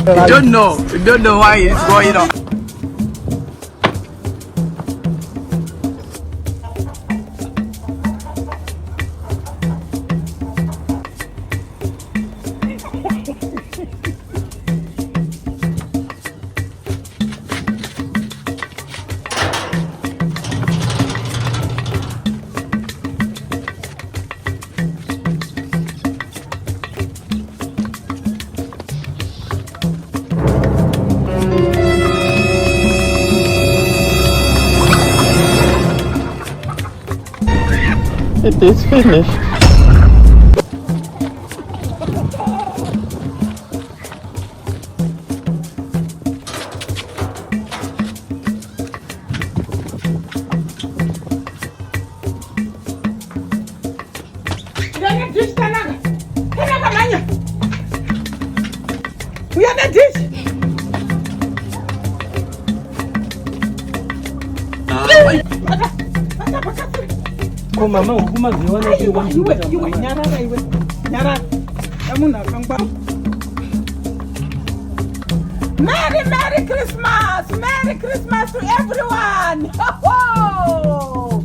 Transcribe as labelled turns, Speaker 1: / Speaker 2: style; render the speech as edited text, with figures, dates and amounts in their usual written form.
Speaker 1: You don't know. You don't know why it's going on.
Speaker 2: It is finished.
Speaker 3: Oh, mama, ukuma ziona iwe nyara amuna kangba. Merry Christmas to everyone. Ho ho.